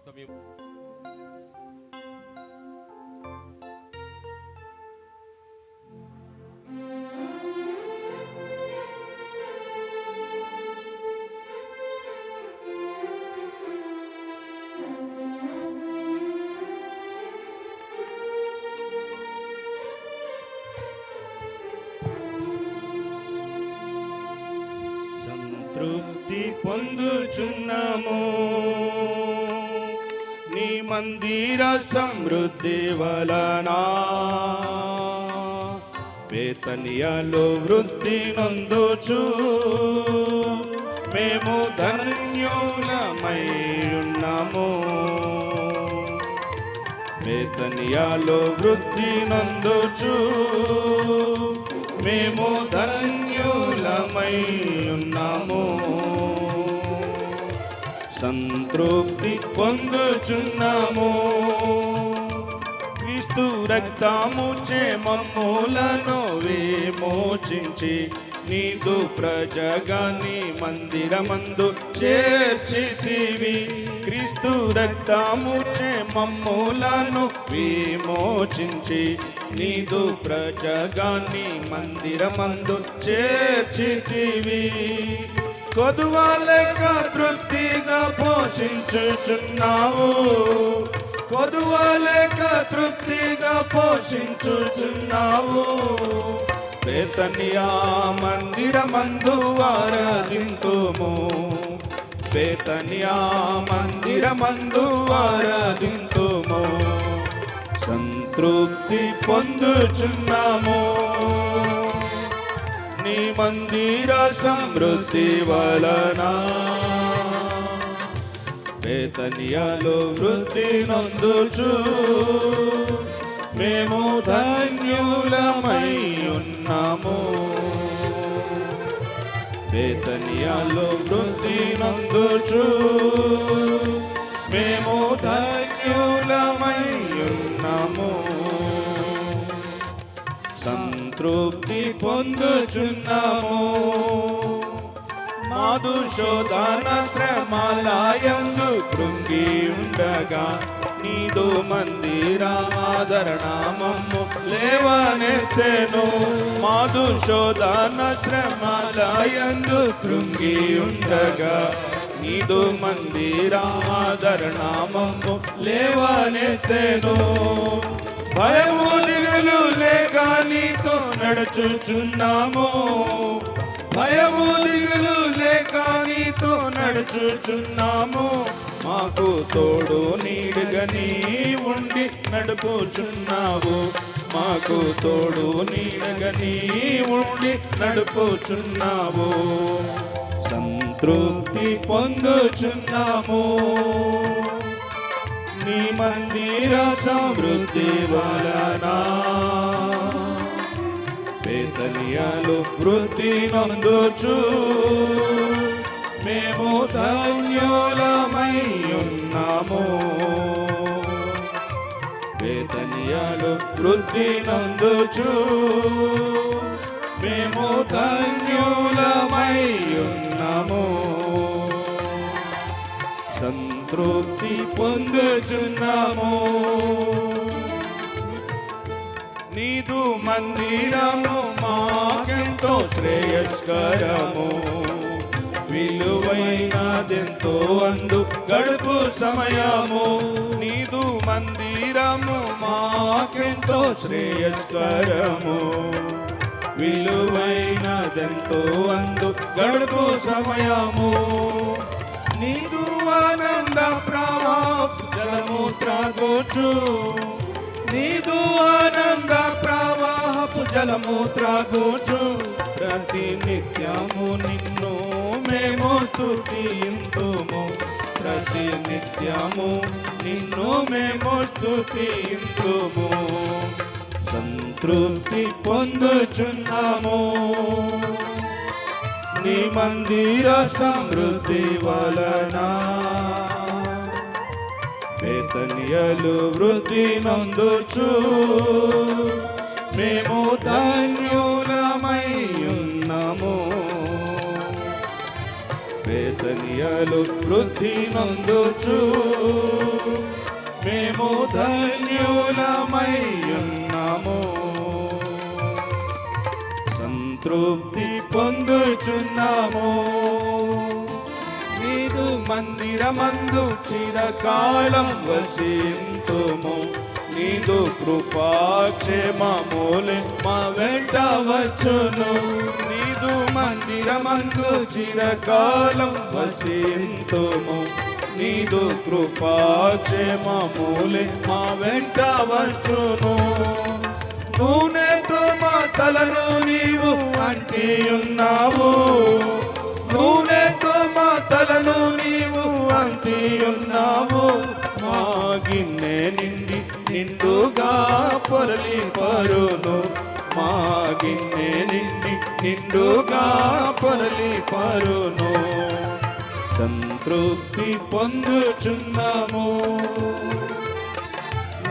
సమయం తృప్తి పొందుచున్నాము నీ మందిర సమృద్ధి వలన వేతనియాలో వృద్ధి నందుచు మేము ధన్యులమై ఉన్నాము వేతనియాలో వృద్ధి నందుచు మేము ధన్యులమై ఉన్నాము సంతృప్తి పొందుచున్నాము క్రీస్తు రక్తముచే మమ్ములను విమోచించి నీదు ప్రజగాని మందిరమందు చేర్చితివి క్రీస్తు రక్తముచే మమ్ములను విమోచించి నీదు ప్రజగాని మందిరమందు చేర్చితివి కొదువాలేక తృప్తిగా పోషించుచున్నావు కొదువాలేక తృప్తిగా పోషించుచున్నావు బేతనియా మందిరమందు ఆరాధింతుము బేతనియా మందిరమందు ఆరాధింతుము సంతృప్తి పొందుచున్నాము నీ మందిర సమృద్ధి వలన బేతనియాలో వృద్ధి నందుచు మేము ధన్యులమై ఉన్నాము బేతనియాలో వృద్ధి నందుచు మేము ధన్యులమై ఉన్నాము సంతృప్తి పొందుచున్నాము మాదు శోధన శ్రమలయందు కృంగి ఉండగా నీదు మందిరాదరణమమ్ము లేవనెత్తెను మాదు శోధన శ్రమలయందు కృంగి ఉండగా నీదు మందిరాదరణమమ్ము లేవనెత్తెను భయము దిగులు లేక నీతో నడుచుచున్నాము భయము దిగులు లేక నీతో నడుచుచున్నాము మాకు తోడు నీడుగా నీ ఉండి నడుపుచున్నావు మాకు తోడు నీడుగా నీ ఉండి నడుపుచున్నావు సంతృప్తి పొందుచున్నాము నీ మందిర సమృద్ధి వలన బేతనియాలో వృద్ధి నందుచు మేము ధన్యులమై ఉన్నాము బేతనియాలో వృద్ధి నందుచు మేము ధన్యులమై ఉన్నాము సంతృప్తి పొందుచున్నాము నీదు మందిరము మాకెంతో శ్రేయస్కరము విలువైనదెంతో అందు గడుపు సమయము నీదు మందిరము మాకెంతో శ్రేయస్కరము విలువైనదెంతో అందు గడుపు సమయము నీదు ఆనంద ప్రవాహ జలము త్రాగోచు నీదు ఆనంద ప్రవాహపు జలము త్రాగోచు ప్రతి నిత్యము నిన్ను మేము స్తుతింతుము ప్రతి నిత్యము నిన్ను మేము స్తుతింతుము సంతృప్తి పొందుచున్నాము నీ మందిర సమృద్ధి వలన బేతనియాలో వృద్ధి నందుచు మేము ధన్యులమై ఉన్నాము బేతనియాలో వృద్ధి నందుచు సంతృప్తి పొందుచున్నాము. నీదు మందిరమందు చిరకాలం వసింతుము. నీదు కృపాక్షేమములే మా వెంట వచ్చును. నీదు మందిరమందు చిరకాలం వసింతుము. నీదు కృపాక్షేమములే మా వెంట వచ్చును. నూనెతో మా తలను నీవు అంటియున్నావు. నూనెతో మా తలను నీవు అంటియున్నావు. మా గిన్నె నిండి నిండుగా పొరలి పరును. మా గిన్నె నిండి నిండుగా పొరలి పరును. సంతృప్తి పొందుచున్నాము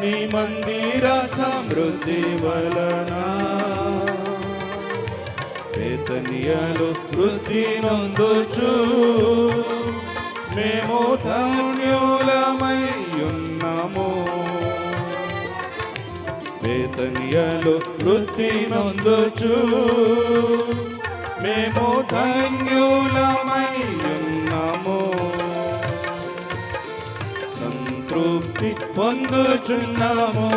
నీ మందిర సమృద్ధి వలన. బేతనియలో వృద్ధి నొందుచు మేము ధన్యులమై ఉన్నాము. బేతనియలో వృద్ధి నొందుచు మేము ధన్యులమై ఉన్నాము. సంతృప్తి పొందుచున్నాము.